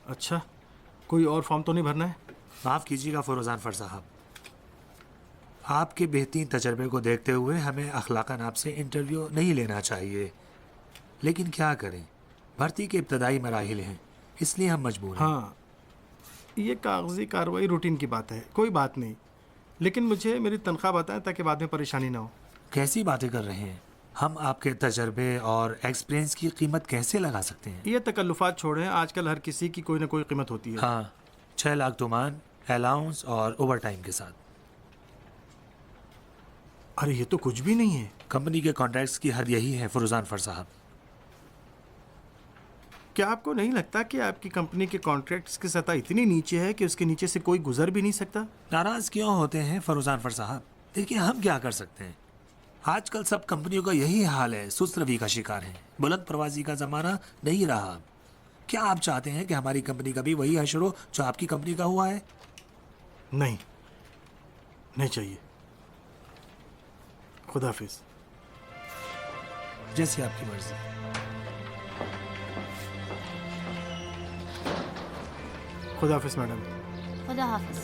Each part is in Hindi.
अच्छा, कोई और फॉर्म तो नहीं भरना है? माफ़ कीजिएगा फ़रोज़ान फ़र साहब, आपके बेहतरीन तजर्बे को देखते हुए हमें अखलाकन आपसे इंटरव्यू नहीं लेना चाहिए, लेकिन क्या करें, भर्ती के इब्तदाई मराहिल हैं, इसलिए हम मजबूर हैं। हाँ, ये कागजी कार्रवाई रूटीन की बात है, कोई बात नहीं। लेकिन मुझे मेरी तनख्वाह बताएं ताकि बाद में परेशानी ना हो। कैसी बातें कर रहे हैं? हम आपके तजर्बे और एक्सपीरियंस की कीमत कैसे लगा सकते हैं? ये तकल्लुफ़ात छोड़ें, आजकल हर किसी की कोई ना कोई कीमत होती है। हाँ, 6 लाख तुमान अलाउंस और ओवर टाइम के साथ। अरे ये तो कुछ भी नहीं है। कंपनी के कॉन्ट्रैक्ट्स की हद यही है फ़रोज़ान फ़र साहब। क्या आपको नहीं लगता कि आपकी कंपनी के कॉन्ट्रैक्ट्स की सतह इतनी नीचे है कि उसके नीचे से कोई गुजर भी नहीं सकता? नाराज़ क्यों होते हैं फ़रोज़ान फ़र साहब? देखिए, हम क्या कर सकते हैं? आजकल सब कंपनियों का यही हाल है, सुस्त रवि का शिकार है। बुलंद परवाज़ी का ज़माना नहीं रहा। क्या आप चाहते हैं कि हमारी कंपनी का भी वही हश्र हो जो आपकी कंपनी का हुआ है? नहीं, नहीं चाहिए। खुदाफिज। जैसे आपकी मर्जी। खुदाफिज मैडम। खुदा हाफिज।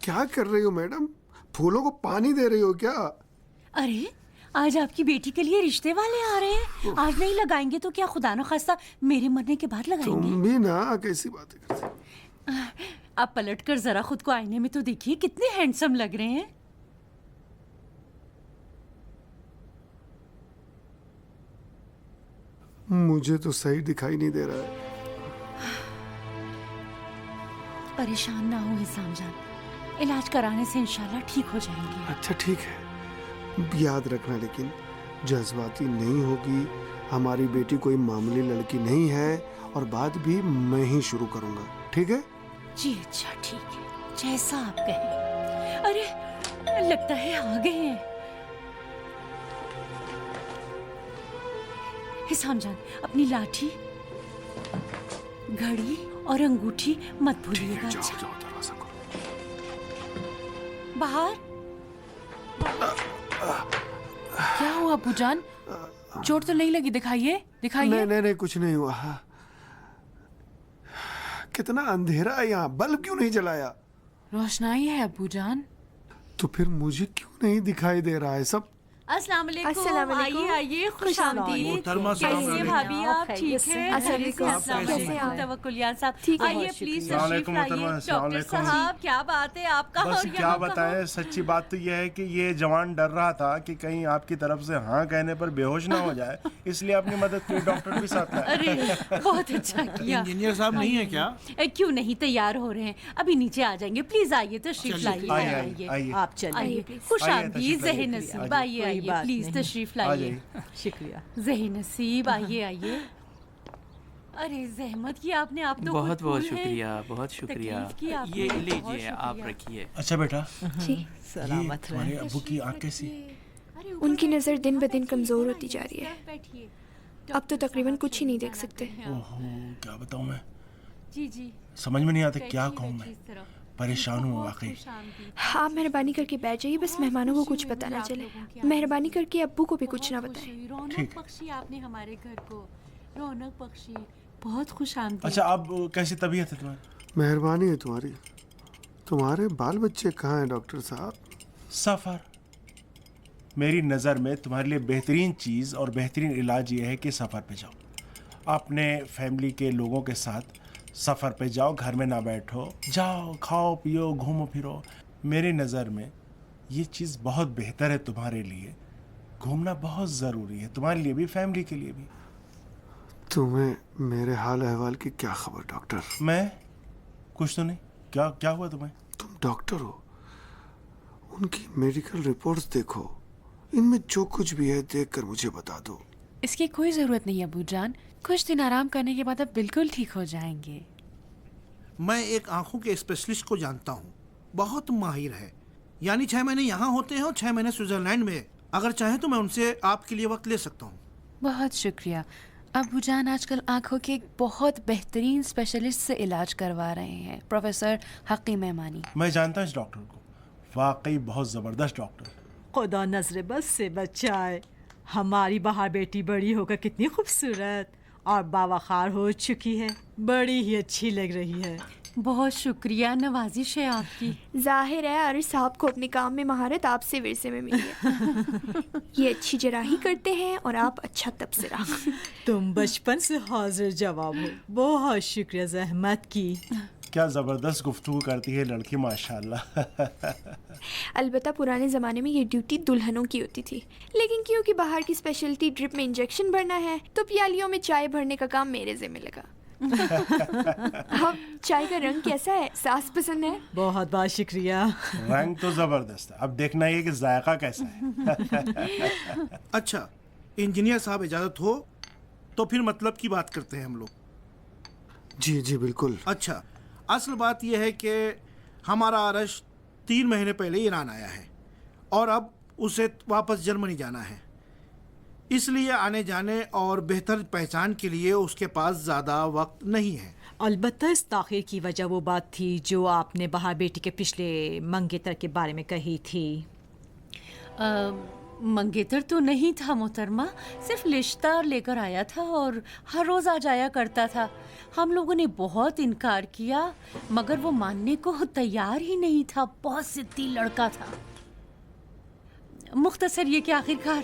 क्या कर रही हो मैडम? फूलों को पानी दे रही हो क्या? अरे आज आपकी बेटी के लिए रिश्ते वाले आ रहे हैं। आज नहीं लगाएंगे तो क्या खुदा न खास्ता मेरे मरने के बाद लगाएंगे। तुम भी ना कैसी बातें करती। आप पलट कर जरा खुद को आईने में तो देखिए, कितने हैंडसम लग रहे हैं। मुझे तो सही दिखाई नहीं दे रहा है। परेशान ना हो हिसाम जान, इलाज कराने से इंशाल्लाह ठीक हो जाएंगे। अच्छा ठीक है, याद रखना लेकिन जज्बाती नहीं होगी। हमारी बेटी कोई मामूली लड़की नहीं है और बात भी मैं ही शुरू करूंगा, ठीक है? जी अच्छा ठीक है, जैसा आप कहें। अरे लगता है आ गए हैं। हिसाम जान, अपनी लाठी, घड़ी और अंगूठी मत भूलिएगा। जाओ अच्छा? जाओ दरवाजा खोलो। बाहर। क्या हुआ अब्बूजान? चोट तो नहीं लगी? दिखाइए दिखाइए। नहीं नहीं नहीं, कुछ नहीं हुआ। कितना अंधेरा है यहाँ, बल्ब क्यों नहीं जलाया? रोशनाई है अब्बूजान। तो फिर मुझे क्यों नहीं दिखाई दे रहा है सब? अस्सलाम वालेकुम। अस्सलाम वालेकुम। आइए आइए, खुश आमदीद। मोहतरमा, सलाम कैसी हैं वालेकुम। भाभी आप? ठीक है? अस्सलाम वालेकुम। अस्सलाम कैसे वालेकुम। हैं आप? तवक्कुलियान साहब, ठीक है, आइए बहुत प्लीज शुक्रिया। तशरीफ लाइए। अस्सलाम डॉक्टर वालेकुम। साहब क्या बात है आपका? बस और क्या यहाँ बताएं, सच्ची बात तो यह है कि ये जवान डर रहा था कि कहीं आपकी तरफ से हाँ कहने पर बेहोश ना हो जाए, इसलिए अपनी मदद के लिए डॉक्टर भी साथ लाया। अरे बहुत अच्छा किया। इंजीनियर साहब नहीं है क्या? क्यों नहीं, तैयार हो रहे हैं, अभी नीचे आ जाएंगे। प्लीज आइए, तशरीफ लाइए। आइए, आइए, आइए। आप चलिए। आइए, खुश आइए, आमदीद। तशरीफ लाइए, ज़हे प्लीज, नसीब, आइए। आइए कोई आइए, बात प्लीज नहीं। तशरीफ आ लाइए। जाइए। शुक्रिया। ज़हे नसीब, आइए आइए। अरे जहमत की आपने, आप तो बहुत खुद बहुत फूल हैं। शुक्रिया, बहुत शुक्रिया। तकलीफ की आपने, ये बहुत लीजिए, आप शुक्रिया। रखिए। अच्छा बेटा, जी, सलामत तुम्हारे रहे। अब्बू की आँख कैसी? अरे ऊपर उनकी बैठिए, नज़र दिन ब दिन बैठिए, कमज़ोर यहाँ होती जा रही है। बैठिए। अब तो तकरीबन कुछ ही नहीं देख सकते। ओहो, क्या बताऊँ मैं, जी जी, समझ में नहीं आता क्या बैठिए, कहूँ बैठिए मैं। इस तरफ। परेशान हूँ बहुत वाकई। खुश आमदीद। आप मेहरबानी करके बैठ जाइए, बस मेहमानों को कुछ पता ना चले। मेहरबानी करके अब्बू को भी कुछ ना बहुत खुश बताएं। हुई, रौनक ठीक। बख्शी आपने हमारे घर को, रौनक बख्शी, बहुत खुश आमदीद। अच्छा, अब कैसी तबीयत है तुम्हारी? मेहरबानी है तुम्हारी। तुम्हारे बाल बच्चे कहाँ हैं डॉक्टर साहब? सफ़र। मेरी नज़र में तुम्हारे लिए बेहतरीन चीज़ और बेहतरीन इलाज ये है कि सफ़र पे जाओ, अपने फैमिली के लोगों के साथ सफ़र पे जाओ, घर में ना बैठो, जाओ खाओ पियो घूमो फिरो। मेरी नज़र में ये चीज़ बहुत बेहतर है तुम्हारे लिए। घूमना बहुत ज़रूरी है, तुम्हारे लिए भी, फैमिली के लिए भी। तुम्हें मेरे हाल अहवाल की क्या खबर डॉक्टर? मैं कुछ तो नहीं। क्या क्या हुआ तुम्हें? तुम डॉक्टर हो, उनकी मेडिकल रिपोर्ट्स देखो, इनमें जो कुछ भी है देखकर मुझे बता दो। इसकी कोई जरूरत नहीं अब्बूजान, कुछ दिन आराम करने के बाद अब बिल्कुल ठीक हो जाएंगे। मैं एक आंखों के स्पेशलिस्ट को जानता हूँ, बहुत माहिर है। यानी 6 महीने यहाँ होते हैं और 6 महीने स्विट्जरलैंड में। अगर चाहें तो मैं उनसे आपके लिए वक्त ले सकता हूँ। बहुत शुक्रिया। अबू जान आजकल आंखों के एक बहुत बेहतरीन स्पेशलिस्ट से इलाज करवा रहे हैं, प्रोफेसर हकीम मेहमानी। मैं जानता हूँ इस डॉक्टर को, वाकई बहुत ज़बरदस्त डॉक्टर। खुदा नजर बस से बचाए। हमारी बहार बेटी बड़ी होकर कितनी खूबसूरत और बावखार हो चुकी है, बड़ी ही अच्छी लग रही है। बहुत शुक्रिया, नवाजिश है आपकी। जाहिर है आरिफ साहब को अपने काम में महारत आपसे विरसे में मिली है। ये अच्छी जराही करते हैं और आप अच्छा तबसरा। तुम बचपन से हाजिर जवाब हो, बहुत शुक्रिया जहमत की। क्या ज़बरदस्त गुफ्तगू करती है लड़की, माशाल्लाह। अलबत्ता पुराने ज़माने में ये ड्यूटी दुल्हनों की होती थी, लेकिन क्योंकि बाहर की स्पेशलिटी ड्रिप में इंजेक्शन भरना है तो प्यालियों में चाय भरने का काम मेरे ज़िम्मे लगा। अब चाय का रंग कैसा है? सास पसंद है? बहुत बहुत शुक्रिया। रंग तो ज़बरदस्त है, अब देखना ये कि जायका कैसा है। अच्छा, इंजीनियर साहब इजाज़त हो तो फिर मतलब की बात करते हैं हम लोग। जी जी बिल्कुल। अच्छा, असल बात यह है कि हमारा अरश 3 महीने पहले ईरान आया है और अब उसे वापस जर्मनी जाना है। इसलिए आने जाने और बेहतर पहचान के लिए उसके पास ज़्यादा वक्त नहीं है। अलबत्ता इस ताख़ीर की वजह वो बात थी जो आपने बहार बेटी के पिछले मंगेतर के बारे में कही थी। मंगेतर तो नहीं था मोहतरमा, सिर्फ रिश्ता लेकर आया था और हर रोज़ आ जाया करता था। हम लोगों ने बहुत इनकार किया मगर वो मानने को तैयार ही नहीं था। बहुत जिद्दी लड़का था। मुख्तसर ये कि आखिरकार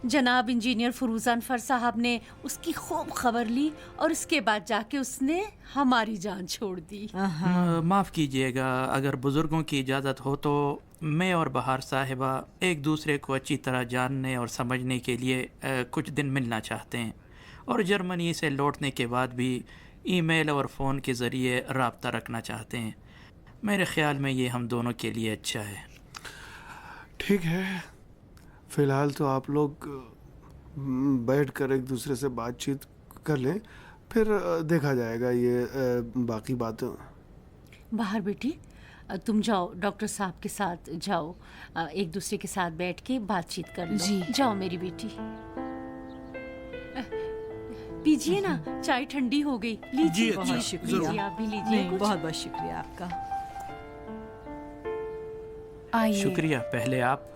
जनाब इंजीनियर फरूजान फर साहब ने उसकी खूब खबर ली और उसके बाद जाके उसने हमारी जान छोड़ दी। माफ़ कीजिएगा, अगर बुज़ुर्गों की इजाज़त हो तो मैं और बहार साहिबा एक दूसरे को अच्छी तरह जानने और समझने के लिए कुछ दिन मिलना चाहते हैं और जर्मनी से लौटने के बाद भी ईमेल और फ़ोन के ज़रिए रब्ता रखना चाहते हैं। मेरे ख़्याल में ये हम दोनों के लिए अच्छा है। ठीक है, फ़िलहाल तो आप लोग बैठकर एक दूसरे से बातचीत कर लें, फिर देखा जाएगा ये बाकी बातें। बाहर बेटी, तुम जाओ डॉक्टर साहब के साथ जाओ, एक दूसरे के साथ बैठ के बातचीत कर लो। जी। जाओ मेरी बेटी, पीजिए ना, चाय ठंडी हो गई। लीजिए जी, बहुत अच्छा, शुक्रिया। लीजिए, आप भी लीजिए नहीं, कुछ। बहुत बहुत शुक्रिया आपका। आइए। शुक्रिया। पहले आप।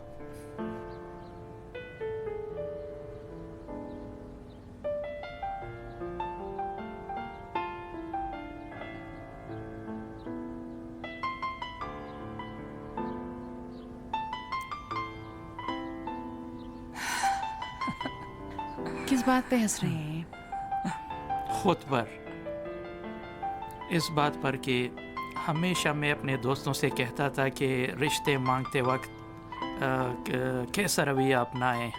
किस बात पे हंस रहे हैं? खुद पर, इस बात पर कि हमेशा मैं अपने दोस्तों से कहता था कि रिश्ते मांगते वक्त कैसा रवैया अपनाएं,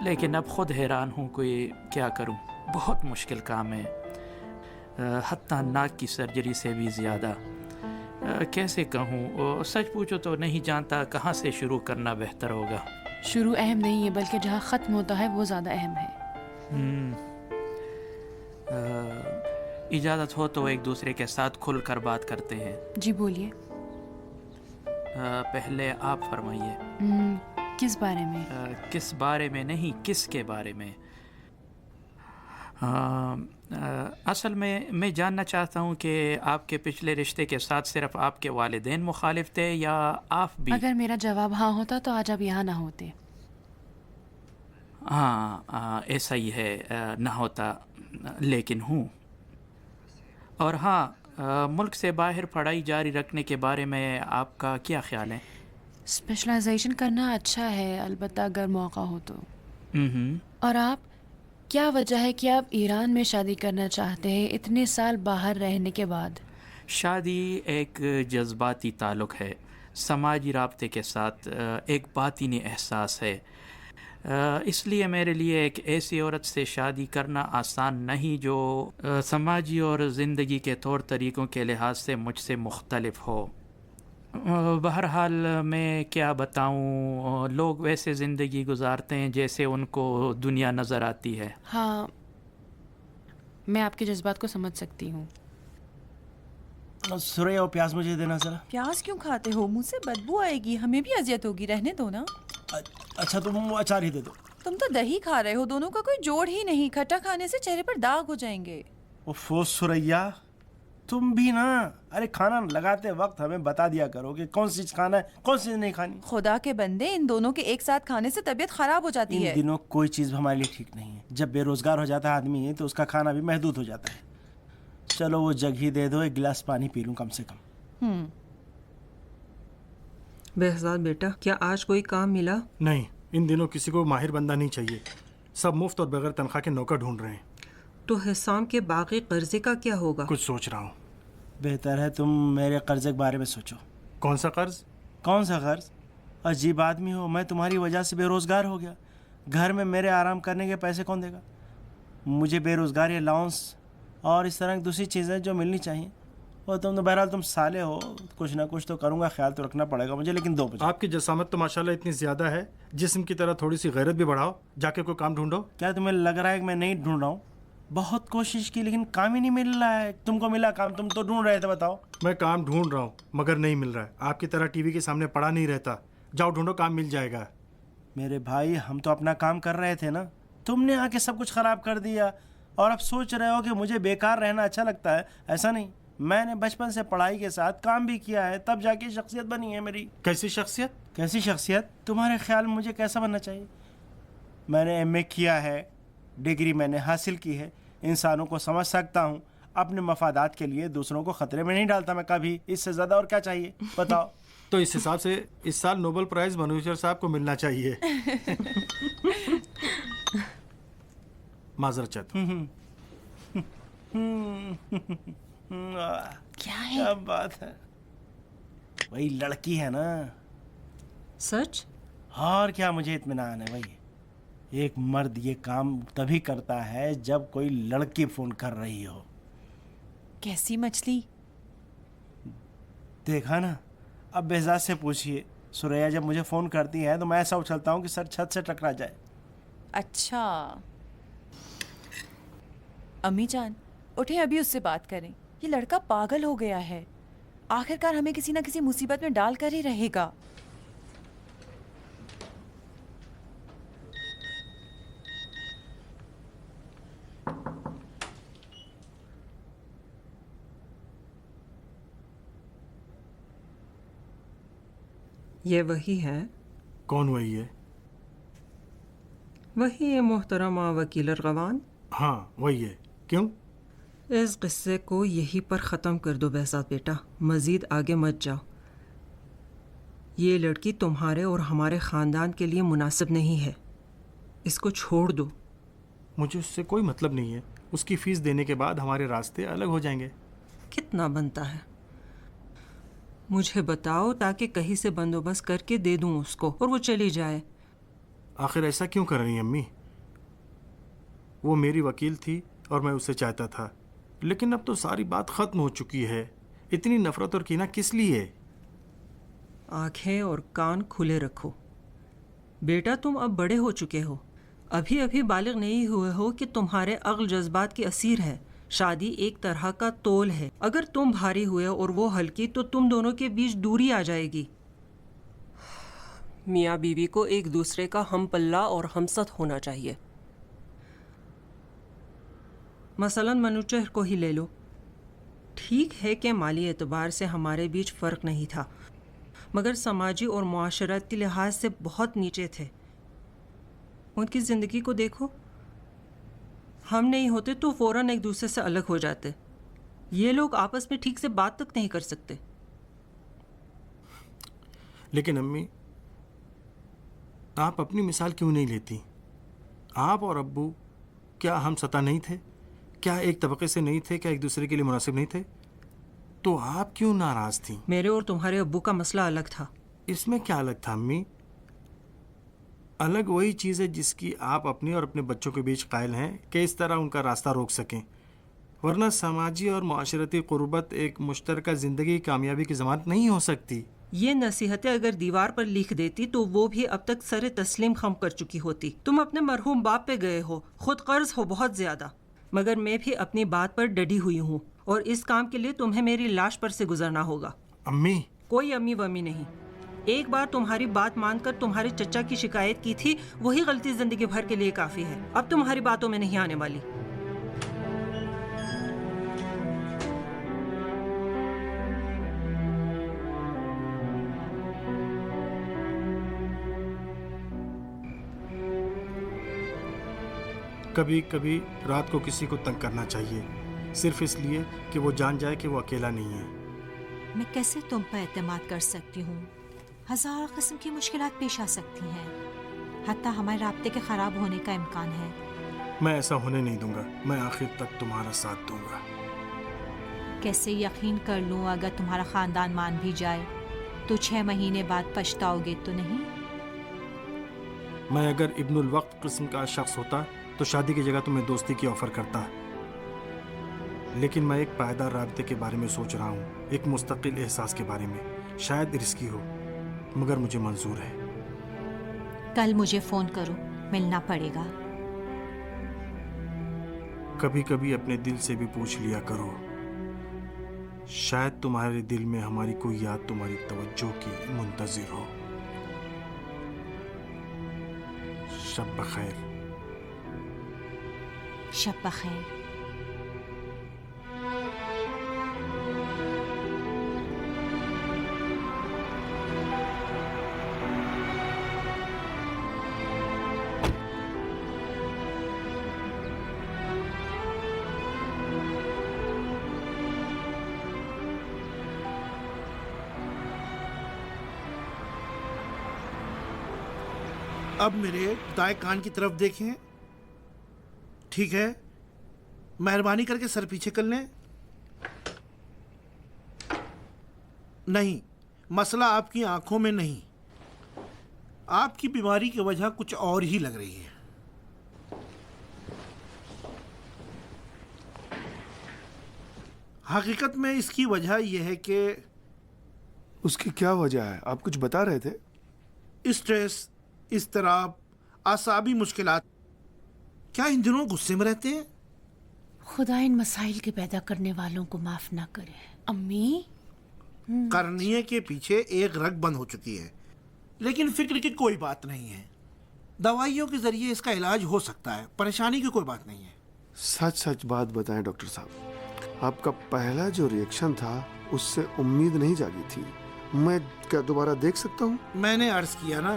लेकिन अब ख़ुद हैरान हूँ कोई क्या करूँ। बहुत मुश्किल काम है, हत्ता नाक की सर्जरी से भी ज़्यादा। कैसे कहूँ, सच पूछो तो नहीं जानता कहाँ से शुरू करना बेहतर होगा। शुरू अहम नहीं है, बल्कि जहाँ ख़त्म होता है वो ज़्यादा अहम है। इजाज़त हो तो एक दूसरे के साथ खुलकर बात करते हैं। जी बोलिए। पहले आप फरमाइए। किस बारे में? किस बारे में नहीं, किसके बारे में। असल में मैं जानना चाहता हूँ कि आपके पिछले रिश्ते के साथ सिर्फ आपके वालिदैन मुखालिफ थे या आप भी? अगर मेरा जवाब हाँ होता तो आज आप यहाँ ना होते। हाँ, ऐसा ही है, ना होता लेकिन हूँ। और हाँ, मुल्क से बाहर पढ़ाई जारी रखने के बारे में आपका क्या ख्याल है? स्पेशलाइजेशन करना अच्छा है, अलबत्ता अगर मौका हो तो। और आप, क्या वजह है कि आप ईरान में शादी करना चाहते हैं इतने साल बाहर रहने के बाद? शादी एक जज्बाती ताल्लुक़ है, समाजी राब्ते के साथ एक बातिनी एहसास है। इसलिए मेरे लिए एक ऐसी औरत से शादी करना आसान नहीं जो समाजी और ज़िंदगी के तौर तरीक़ों के लिहाज से मुझसे मुख्तलिफ हो। बहरहाल मैं क्या बताऊं, लोग वैसे ज़िंदगी गुजारते हैं जैसे उनको दुनिया नज़र आती है। हाँ, मैं आपके जज्बात को समझ सकती हूँ। सुरैया वो प्याज मुझे देना जरा। प्याज क्यों खाते हो? मुंह से बदबू आएगी, हमें भी अजियत होगी, रहने दो ना। अच्छा तुम वो अचार ही दे दो। तुम तो दही खा रहे हो, दोनों का कोई जोड़ ही नहीं। खट्टा खाने से चेहरे पर दाग हो जाएंगे। ओफो सुरैया, तुम भी ना, अरे खाना लगाते वक्त हमें बता दिया करो कि कौन सी चीज खाना है, कौन सी चीज नहीं खानी। खुदा के बंदे, इन दोनों के एक साथ खाने से तबीयत खराब हो जाती है। इन दिनों कोई चीज हमारे लिए ठीक नहीं है। जब बेरोजगार हो जाता है आदमी तो उसका खाना भी महदूद हो जाता है। चलो वो जग ही दे दो, एक गिलास पानी पी लूं कम से कम। बेहजाद बेटा, क्या आज कोई काम मिला? नहीं, इन दिनों किसी को माहिर बंदा नहीं चाहिए। सब मुफ्त और बगैर तनख्वाह के नौकर ढूंढ रहे हैं। तो हिसाम के बाकी कर्जे का क्या होगा? कुछ सोच रहा हूँ। बेहतर है तुम मेरे कर्जे के बारे में सोचो। कौन सा कर्ज? कौन सा कर्ज? अजीब आदमी हो, मैं तुम्हारी वजह से बेरोजगार हो गया। घर में मेरे आराम करने के पैसे कौन देगा? मुझे बेरोजगारी अलाउंस और इस तरह की दूसरी चीज़ें जो मिलनी चाहिए। और तुम तो बहरहाल तुम साले हो, कुछ ना कुछ तो करूँगा, ख्याल तो रखना पड़ेगा मुझे। लेकिन 2 बजे। आपकी जसामत तो माशाल्लाह इतनी ज़्यादा है, जिस्म की तरह थोड़ी सी गैरत भी बढ़ाओ। जाके कोई काम ढूंढो। क्या तुम्हें लग रहा है कि मैं नहीं ढूंढ रहा हूँ? बहुत कोशिश की लेकिन काम ही नहीं मिल रहा है। तुमको मिला काम? तुम तो ढूंढ रहे थे, बताओ। मैं काम ढूंढ रहा हूँ मगर नहीं मिल रहा है। आपकी तरह टीवी के सामने पड़ा नहीं रहता। जाओ ढूंढो, काम मिल जाएगा। मेरे भाई, हम तो अपना काम कर रहे थे ना, तुमने आके सब कुछ खराब कर दिया और अब सोच रहे हो कि मुझे बेकार रहना अच्छा लगता है। ऐसा नहीं, मैंने बचपन से पढ़ाई के साथ काम भी किया है, तब जाके शख्सियत बनी है मेरी। कैसी शख्सियत? कैसी शख्सियत? तुम्हारे ख्याल में मुझे कैसा बनना चाहिए? मैंने MA किया है, डिग्री मैंने हासिल की है, इंसानों को समझ सकता हूँ, अपने मफादात के लिए दूसरों को खतरे में नहीं डालता मैं कभी। इससे ज़्यादा और क्या चाहिए बताओ? तो इस हिसाब से इस साल नोबेल प्राइज मनोज साहब को मिलना चाहिए। माजरत चाहता हूं। क्या है? क्या बात है? वही लड़की है ना? सच? और क्या, मुझे इत्मीनान है भाई। एक मर्द ये काम तभी करता है जब कोई लड़की फोन कर रही हो। कैसी मछली? देखा ना? अब बेहजाद से पूछिए, सुरैया जब मुझे फ़ोन करती है तो मैं ऐसा उछलता हूँ कि सर छत से टकरा जाए। अच्छा, अम्मी जान उठे, अभी उससे बात करें। ये लड़का पागल हो गया है, आखिरकार हमें किसी ना किसी मुसीबत में डाल कर ही रहेगा। ये वही है? कौन वही है? वही है मोहतरमा वकील अरगवान। हाँ वही है। क्यों? इस किस्से को यहीं पर ख़त्म कर दो बेहजाद बेटा, मज़ीद आगे मत जाओ। ये लड़की तुम्हारे और हमारे ख़ानदान के लिए मुनासिब नहीं है, इसको छोड़ दो। मुझे उससे कोई मतलब नहीं है। उसकी फ़ीस देने के बाद हमारे रास्ते अलग हो जाएंगे। कितना बनता है मुझे बताओ, ताकि कहीं से बंदोबस्त करके दे दूं उसको और वो चली जाए। आखिर ऐसा क्यों कर रही हैं अम्मी? वो मेरी वकील थी और मैं उसे चाहता था, लेकिन अब तो सारी बात ख़त्म हो चुकी है। इतनी नफ़रत और कीना किस लिए? आंखें और कान खुले रखो बेटा, तुम अब बड़े हो चुके हो, अभी अभी बालिग नहीं हुए हो कि तुम्हारे अक्ल जज्बात की असीर है। शादी एक तरह का तोल है, अगर तुम भारी हुए और वो हल्की तो तुम दोनों के बीच दूरी आ जाएगी। मियाँ बीवी को एक दूसरे का हम पल्ला और हमसत होना चाहिए। मसलन मनुचहर को ही ले लो। ठीक है कि माली एतबार से हमारे बीच फ़र्क नहीं था, मगर समाजी और मुआशरती लिहाज से बहुत नीचे थे। उनकी ज़िंदगी को देखो, हम नहीं होते तो फ़ौरन एक दूसरे से अलग हो जाते। ये लोग आपस में ठीक से बात तक नहीं कर सकते। लेकिन अम्मी, आप अपनी मिसाल क्यों नहीं लेती? आप और अब्बू क्या हम सता नहीं थे? क्या एक तबके से नहीं थे? क्या एक दूसरे के लिए मुनासिब नहीं थे? तो आप क्यों नाराज़ थी? मेरे और तुम्हारे अब्बू का मसला अलग था। इसमें क्या अलग था अम्मी? अलग वही चीज़ है जिसकी आप अपनी और अपने बच्चों के बीच कायल हैं कि इस तरह उनका रास्ता रोक सकें, वरना समाजी और माशरती क़ुर्बत एक मुश्तरका ज़िंदगी कामयाबी की ज़मानत नहीं हो सकती। ये नसीहतें अगर दीवार पर लिख देती तो वो भी अब तक सरे तस्लीम खम कर चुकी होती। तुम अपने मरहूम बाप पे गए हो, खुद कर्ज हो बहुत ज़्यादा, मगर मैं भी अपनी बात पर डटी हुई हूँ और इस काम के लिए तुम्हें मेरी लाश पर से गुजरना होगा। अम्मी, कोई अम्मी वम्मी नहीं। एक बार तुम्हारी बात मानकर तुम्हारे चचा की शिकायत की थी, वही गलती जिंदगी भर के लिए काफी है। अब तुम्हारी बातों में नहीं आने वाली। कभी कभी रात को किसी को तंग करना चाहिए, सिर्फ इसलिए कि वो जान जाए कि वो अकेला नहीं है। मैं कैसे तुम पर एतमाद कर सकती हूँ? हजार किस्म की मुश्किलात पेश आ सकती हैं, हत्ता हमारे राब्ते के खराब होने का इम्कान है। मैं ऐसा होने नहीं दूंगा। मैं आखिर तक तुम्हारा साथ दूंगा। कैसे यकीन कर लूँ अगर तुम्हारा खानदान मान भी जाए तो 6 महीने बाद पछताओगे तो नहीं? मैं अगर इब्नुल वक्त किस्म का शख्स होता तो शादी की जगह तुम्हें दोस्ती की ऑफर करता, लेकिन मैं एक पायदार राब्ते के बारे में सोच रहा हूँ, एक मुस्तकिल एहसास के बारे में। शायद रिस्की हो, मगर मुझे मंजूर है। कल मुझे फोन करो, मिलना पड़ेगा। कभी कभी अपने दिल से भी पूछ लिया करो, शायद तुम्हारे दिल में हमारी कोई याद तुम्हारी तवज्जो की मुंतजिर हो। शब बखैर। शब बखैर। अब मेरे दाएं कान की तरफ देखें। ठीक है, मेहरबानी करके सर पीछे कर लें। नहीं, मसला आपकी आंखों में नहीं, आपकी बीमारी की वजह कुछ और ही लग रही है। हकीकत में इसकी वजह यह है कि उसकी क्या वजह है? आप कुछ बता रहे थे। स्ट्रेस, इस्तराब, आसाबी मुश्किलात। क्या इन दिनों गुस्से में रहते हैं? खुदा इन मसाइल के पैदा करने वालों को माफ ना करे। अम्मी, करनिए के पीछे एक रग बंद हो चुकी है, लेकिन फिक्र की कोई बात नहीं है। दवाइयों के जरिए इसका इलाज हो सकता है, परेशानी की कोई बात नहीं है। सच सच बात बताएं डॉक्टर साहब, आपका पहला जो रिएक्शन था उससे उम्मीद नहीं जागी थी। मैं क्या दोबारा देख सकता हूँ? मैंने अर्ज किया ना,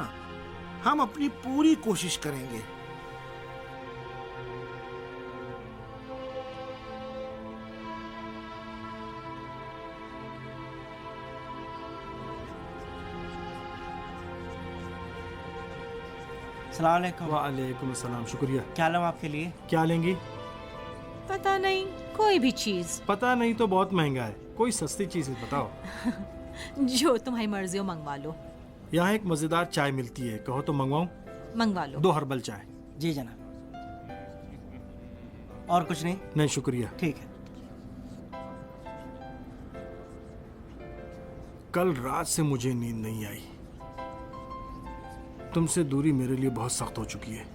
हम अपनी पूरी कोशिश करेंगे। अस्सलाम वालेकुम। वालेकुम अस्सलाम। शुक्रिया। क्या लाऊं आपके लिए? क्या लेंगी? पता नहीं, कोई भी चीज। पता नहीं तो बहुत महंगा है, कोई सस्ती चीज बताओ। जो तुम्हारी मर्जी हो मंगवा लो। यहाँ एक मजेदार चाय मिलती है, कहो तो मंगवाऊं? मंगवा लो। 2 हर्बल चाय। जी जनाब। और कुछ नहीं? नहीं शुक्रिया। ठीक है। कल रात से मुझे नींद नहीं आई। तुमसे दूरी मेरे लिए बहुत सख्त हो चुकी है।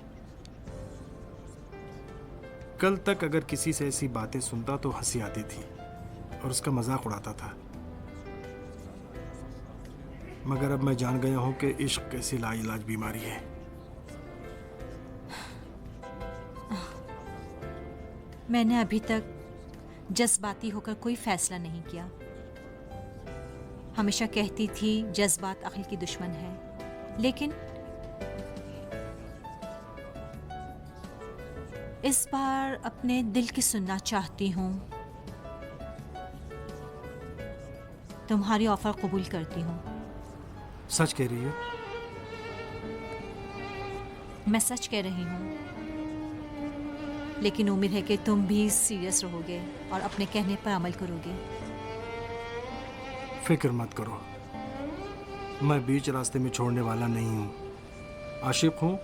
कल तक अगर किसी से ऐसी बातें सुनता तो हंसी आती थी और उसका मजाक उड़ाता था, मगर अब मैं जान गया हूं कि इश्क कैसी लाइलाज बीमारी है। मैंने अभी तक जज्बाती होकर कोई फैसला नहीं किया। हमेशा कहती थी जज्बात अक्ल की दुश्मन है, लेकिन इस बार अपने दिल की सुनना चाहती हूँ। तुम्हारी ऑफर कबूल करती हूँ। सच कह रही हो? मैं सच कह रही हूँ, लेकिन उम्मीद है कि तुम भी सीरियस रहोगे और अपने कहने पर अमल करोगे। फिक्र मत करो, मैं बीच रास्ते में छोड़ने वाला नहीं हूँ। आशिक हूँ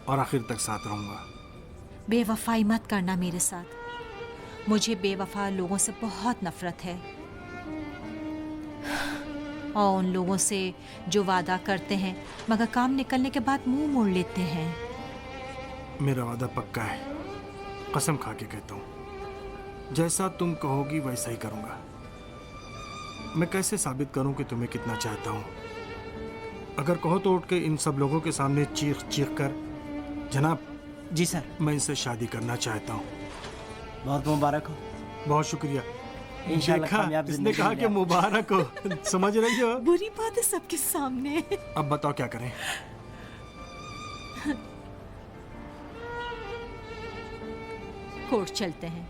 और आखिर तक साथ रहूँगा। बेवफाई मत करना मेरे साथ। मुझे बेवफा लोगों से बहुत नफरत है, और उन लोगों से जो वादा करते हैं मगर काम निकलने के बाद मुंह मोड़ लेते हैं। मेरा वादा पक्का है, कसम खा के कहता हूँ। जैसा तुम कहोगी वैसा ही करूंगा। मैं कैसे साबित करूं कि तुम्हें कितना चाहता हूं? अगर कहो तो उठ के इन सब लोगों के सामने चीख चीख कर, जनाब जी सर, मैं इनसे शादी करना चाहता हूं। बहुत मुबारक हो। बहुत शुक्रिया। इंशाल्लाह देखा, कामयाब इसने जिंदगी कहा मिले कि आपको। मुबारक हो। समझ रही हो? बुरी बात है सबके सामने। अब बताओ क्या करें? कोर्ट चलते हैं,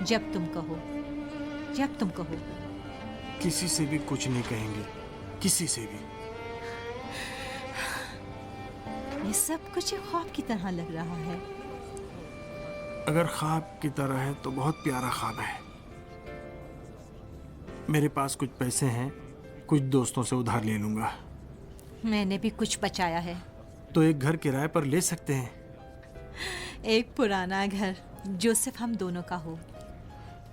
जब तुम कहो, जब तुम कहो। किसी से भी कुछ नहीं कहेंगे, किसी से भी। ये सब कुछ एक ख्वाब की तरह लग रहा है। अगर ख्वाब की तरह है तो बहुत प्यारा ख्वाब है। मेरे पास कुछ पैसे हैं, कुछ दोस्तों से उधार ले लूंगा। मैंने भी कुछ बचाया है। तो एक घर किराए पर ले सकते हैं। एक पुराना घर जो सिर्फ हम दोनों का हो।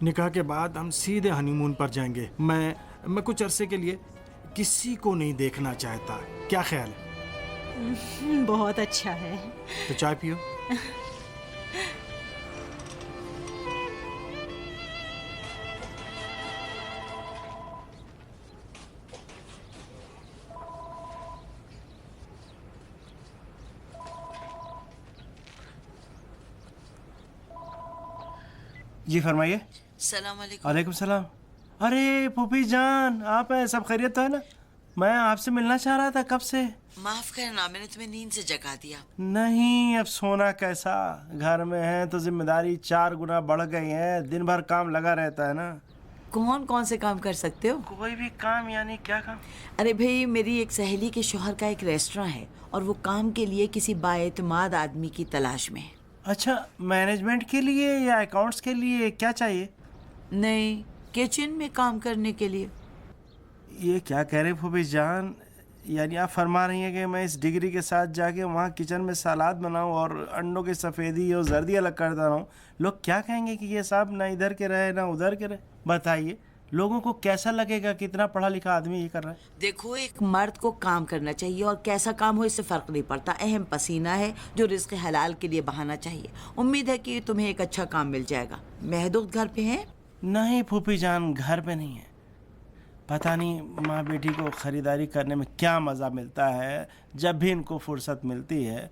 निकाह के बाद हम सीधे हनीमून पर जाएंगे। मैं कुछ अरसे के लिए किसी को नहीं देखना चाहता। क्या ख्याल है? बहुत अच्छा है। तो चाय पियो। जी फरमाइए। सलाम अलैकुम। वालेकुम सलाम। अरे फूफी जान, आप हैं? सब खैरियत तो है ना? मैं आपसे मिलना चाह रहा था कब से। माफ करना, मैंने तुम्हें नींद से जगा दिया। नहीं, अब सोना कैसा, घर में है तो जिम्मेदारी 4 गुना बढ़ गई है। दिन भर काम लगा रहता है ना। कौन कौन से काम कर सकते हो? कोई भी काम, यानी क्या काम? अरे भाई, मेरी एक सहेली के शोहर का एक रेस्टोरेंट है और वो काम के लिए किसी बाएतमाद आदमी की तलाश में है। अच्छा, मैनेजमेंट के लिए या अकाउंट्स के लिए, क्या चाहिए? नहीं, किचन में काम करने के लिए। ये क्या कह रहे फूफी जान? यानी आप फरमा रही हैं कि मैं इस डिग्री के साथ जाके वहाँ किचन में सलाद बनाऊँ और अंडों की सफ़ेदी और जर्दी अलग करता रहूँ? लोग क्या कहेंगे कि ये साहब ना इधर के रहे ना उधर के रहे। बताइए, लोगों को कैसा लगेगा कि इतना पढ़ा लिखा आदमी ये कर रहा है? देखो, एक मर्द को काम करना चाहिए और कैसा काम हो इससे फर्क नहीं पड़ता। अहम पसीना है जो रिज्क हलाल के लिए बहाना चाहिए। उम्मीद है कि तुम्हें एक अच्छा काम मिल जाएगा। महदूद घर पे है? नहीं फूफी जान, घर पे नहीं है। पता नहीं माँ बेटी को ख़रीदारी करने में क्या मज़ा मिलता है। जब भी इनको फुर्सत मिलती है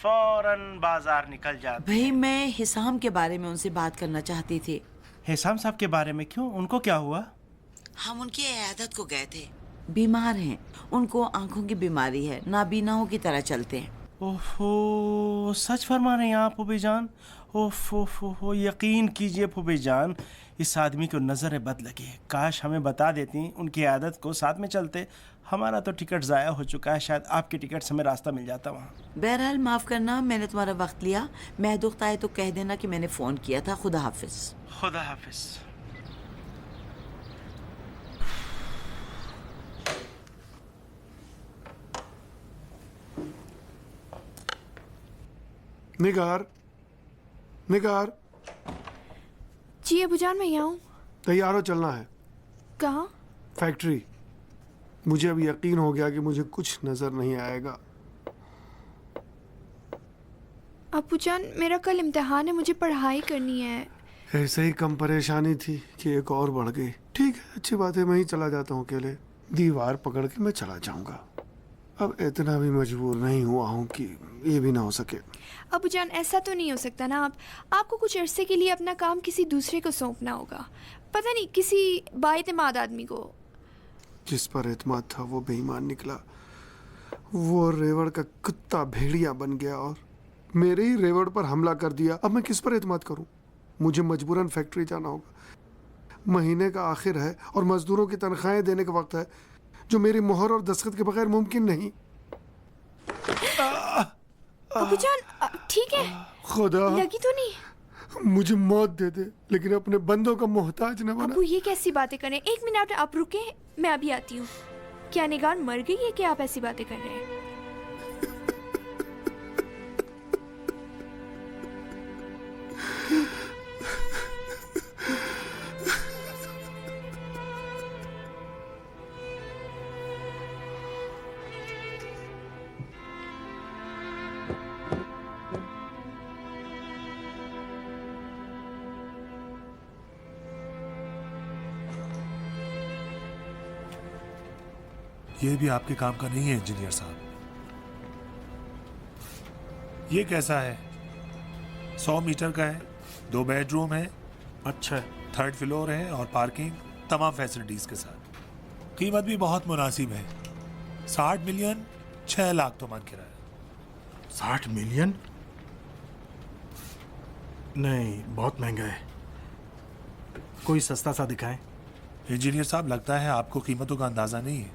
फौरन बाजार निकल जाते। भाई, मैं हिसाम के बारे में उनसे बात करना चाहती थी। हिसाम साहब के बारे में? क्यों, उनको क्या हुआ? हम उनकी इयादत को गए थे। बीमार हैं, उनको आंखों की बीमारी है, नाबीनाओं की तरह चलते हैं। ओहो, सच फरमा रहे हैं आप फूफी जान? ओहो, यकीन कीजिए फूफी जान, इस आदमी को नज़र बद लगी है। काश हमें बता देती, उनकी आदत को साथ में चलते। हमारा तो टिकट ज़ाया हो चुका है, शायद आपके टिकट से हमें रास्ता मिल जाता वहाँ। बहरहाल माफ़ करना, मैंने तुम्हारा वक्त लिया। महदूद आए तो कह देना कि मैंने फ़ोन किया था। खुदा हाफिज। खुदा हाफिज। निगार, निगार। जी अबूजान, मैं यहाँ हूँ। तैयार हो, चलना है। कहाँ? फैक्ट्री। मुझे अब यकीन हो गया कि मुझे कुछ नजर नहीं आएगा। अबूजान, मेरा कल इम्तिहान है, मुझे पढ़ाई करनी है। ऐसे ही कम परेशानी थी कि एक और बढ़ गई। ठीक है, अच्छी बात है, मैं ही चला जाता हूँ अकेले। दीवार पकड़ के मैं चला जाऊंगा। अब इतना भी मजबूर नहीं हुआ हूँ कि ये भी ना हो सके। अबूजान, ऐसा तो नहीं हो सकता ना। आपको कुछ अरसे के लिए अपना काम किसी दूसरे को सौंपना होगा। पता नहीं, किसी बाएतमाद आदमी को। जिस पर एतमाद था वो बेईमान निकला। वो रेवड़ का कुत्ता भेड़िया बन गया और मेरे ही रेवड़ पर हमला कर दिया। अब मैं किस पर एतमाद करूं? मुझे मजबूरन फैक्ट्री जाना होगा। महीने का आखिर है और मजदूरों की तनख्वाहें देने का वक्त है, जो मेरी मोहर और दस्तखत के बगैर मुमकिन नहीं। अबूजान, ठीक है? खुदा, लगी तो नहीं? मुझे मौत दे दे, लेकिन अपने बंदों का मोहताज न बना। अबू, ये कैसी बातें करें? 1 मिनट आप रुके, मैं अभी आती हूँ। क्या निगार मर गई है कि आप ऐसी बातें कर रहे हैं? ये भी आपके काम का नहीं है इंजीनियर साहब। ये कैसा है? 100 मीटर का है, 2 बेडरूम है, अच्छा 3rd फ्लोर है और पार्किंग तमाम फैसिलिटीज के साथ। कीमत भी बहुत मुनासिब है, 60 मिलियन 6 लाख तो मन किराया। 60 मिलियन? नहीं, बहुत महंगा है, कोई सस्ता सा दिखाएं। इंजीनियर साहब, लगता है आपको कीमतों का अंदाजा नहीं है।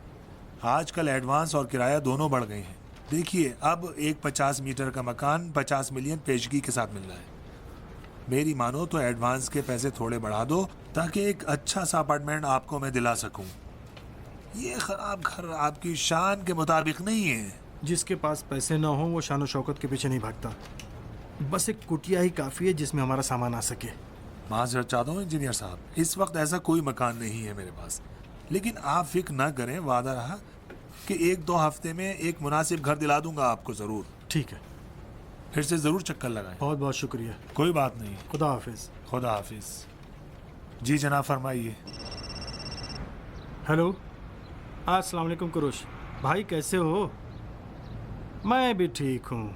आजकल एडवांस और किराया दोनों बढ़ गए हैं। देखिए, अब एक 50 मीटर का मकान 50 मिलियन पेशगी के साथ मिल रहा है। मेरी मानो तो एडवांस के पैसे थोड़े बढ़ा दो ताकि एक अच्छा सा अपार्टमेंट आपको मैं दिला सकूं। ये खराब घर आपकी शान के मुताबिक नहीं है। जिसके पास पैसे ना हो वो शान शौकत के पीछे नहीं भागता। बस एक कुटिया ही काफ़ी है जिसमें हमारा सामान आ सके। माजरत चाहता हूँ इंजीनियर साहब, इस वक्त ऐसा कोई मकान नहीं है मेरे पास, लेकिन आप फिक्र ना करें, वादा रहा कि 1-2 हफ्ते में एक मुनासिब घर दिला दूंगा आपको ज़रूर। ठीक है, फिर से ज़रूर चक्कर लगाएं। बहुत बहुत शुक्रिया। कोई बात नहीं। खुदा हाफिज। खुदा हाफिज। जी जनाब, फरमाइए। हेलो, अस्सलाम वालेकुम कुरुश भाई, कैसे हो? मैं भी ठीक हूँ,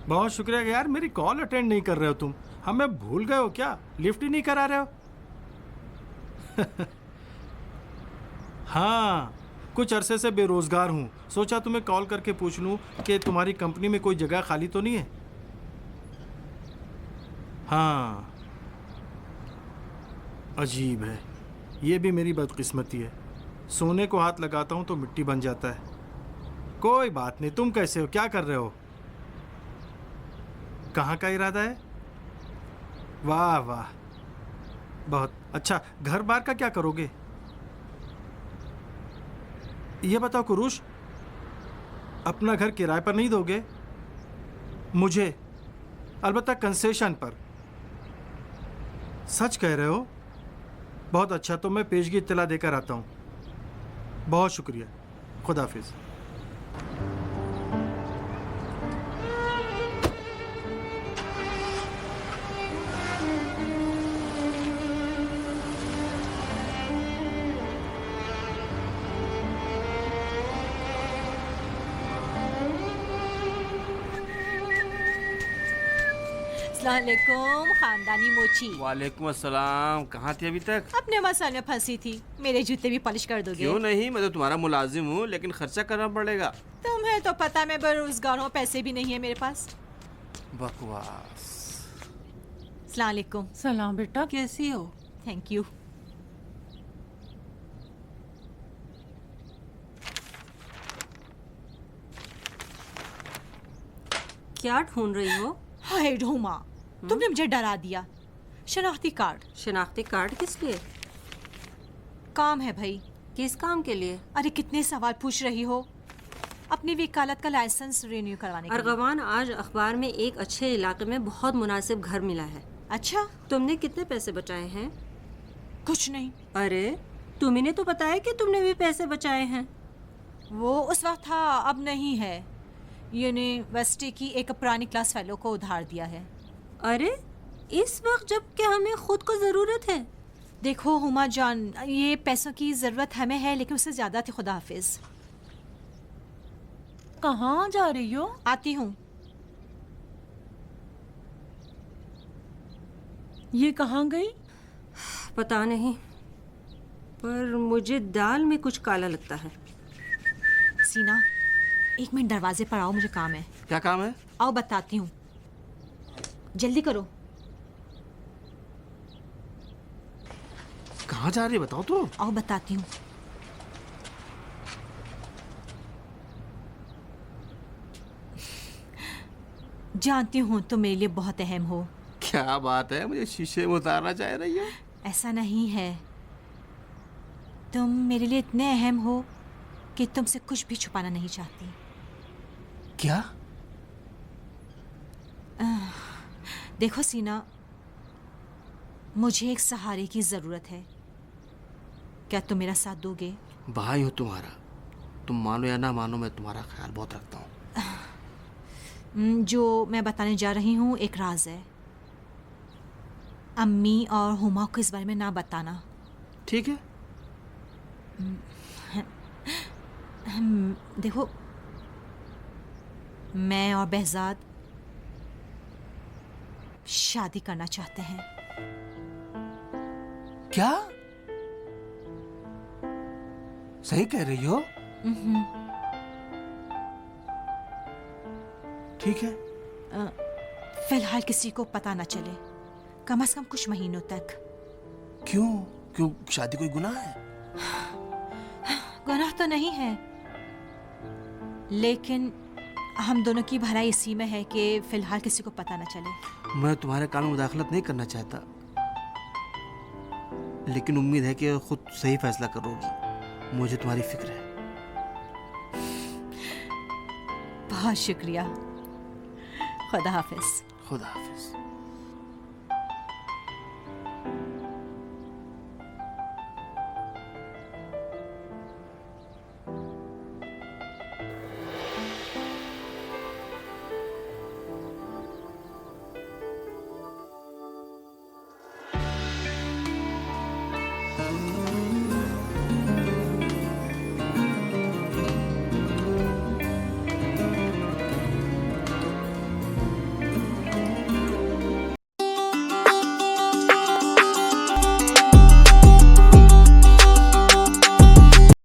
बहुत शुक्रिया यार। मेरी कॉल अटेंड नहीं कर रहे हो तुम, हमें भूल गए हो क्या? लिफ्ट ही नहीं करा रहे हो? हाँ, कुछ अरसे से बेरोज़गार हूँ, सोचा तुम्हें कॉल करके पूछ लूँ कि तुम्हारी कंपनी में कोई जगह खाली तो नहीं है? हाँ, अजीब है, ये भी मेरी बदकिस्मती है। सोने को हाथ लगाता हूँ तो मिट्टी बन जाता है। कोई बात नहीं, तुम कैसे हो, क्या कर रहे हो, कहाँ का इरादा है? वाह वाह, बहुत अच्छा। घर बार का क्या करोगे? ये बताओ कुरुश, अपना घर किराए पर नहीं दोगे? मुझे, अलबत्ता कंसेशन पर। सच कह रहे हो? बहुत अच्छा, तो मैं पेशगी इत्तला देकर आता हूँ। बहुत शुक्रिया, खुदा हाफिज़। अस्सलामुअलैकुम खानदानी मोची। वालेकुम अस्सलाम। कहाँ थी अभी तक? अपने मसाले में फंसी थी। मेरे जूते भी पॉलिश कर दोगे? क्यों नहीं, मैं तो तुम्हारा मुलाजिम हूँ, लेकिन खर्चा करना पड़ेगा। तुम्हें तो पता मैं बेरोजगार हूँ, पैसे भी नहीं है मेरे पास। बकवास। अस्सलामुअलैकुम। सलाम बेटा, कैसी हो? Thank you. क्या ढूंढ रही हो? हाय ढोमा, तुमने मुझे डरा दिया। शनाख्ती कार्ड। शनाख्ती कार्ड किस लिए? काम है भाई। किस काम के लिए? अरे कितने सवाल पूछ रही हो। अपनी वकालत का लाइसेंस रिन्यू करवाने के लिए। अर्गवान, आज अखबार में एक अच्छे इलाके में बहुत मुनासिब घर मिला है। अच्छा, तुमने कितने पैसे बचाए हैं? कुछ नहीं। अरे तुम्ही ने तो बताया कि तुमने भी पैसे बचाए हैं। वो उस वक्त था, अब नहीं है। यूनिवर्सिटी की एक पुरानी क्लास फेलो को उधार दिया है। अरे इस वक्त जब कि हमें खुद को जरूरत है। देखो हुमा जान, ये पैसों की जरूरत हमें है, लेकिन उससे ज्यादा थी। खुदा हाफिज। कहाँ जा रही हो? आती हूँ। ये कहाँ गई? पता नहीं, पर मुझे दाल में कुछ काला लगता है। सीना, 1 मिनट दरवाजे पर आओ, मुझे काम है। क्या काम है? आओ बताती हूँ, जल्दी करो। कहाँ जा रही है बताओ तो। आओ बताती हूँ। जानती हूँ तुम मेरे लिए बहुत अहम हो। क्या बात है, मुझे शीशे में उतारना चाह रही हो? ऐसा नहीं है, तुम मेरे लिए इतने अहम हो कि तुमसे कुछ भी छुपाना नहीं चाहती। क्या? देखो सीना, मुझे एक सहारे की जरूरत है। क्या तुम मेरा साथ दोगे? भाई हूँ तुम्हारा, तुम मानो या ना मानो, मैं तुम्हारा ख्याल बहुत रखता हूँ। जो मैं बताने जा रही हूँ एक राज है। अम्मी और हुमा को इस बारे में ना बताना। ठीक है। देखो, मैं और behzad शादी करना चाहते हैं। क्या? सही कह रही हो? ठीक है। फिलहाल किसी को पता ना चले, कम से कम कुछ महीनों तक। क्यों? क्यों, शादी कोई गुनाह है? गुनाह तो नहीं है, लेकिन हम दोनों की भलाई इसी में है कि फिलहाल किसी को पता ना चले। मैं तुम्हारे काम में मुदाखलत नहीं करना चाहता, लेकिन उम्मीद है कि खुद सही फैसला करोगी। मुझे तुम्हारी फिक्र है। बहुत शुक्रिया। खुदा हाफिज। खुदा हाफिज।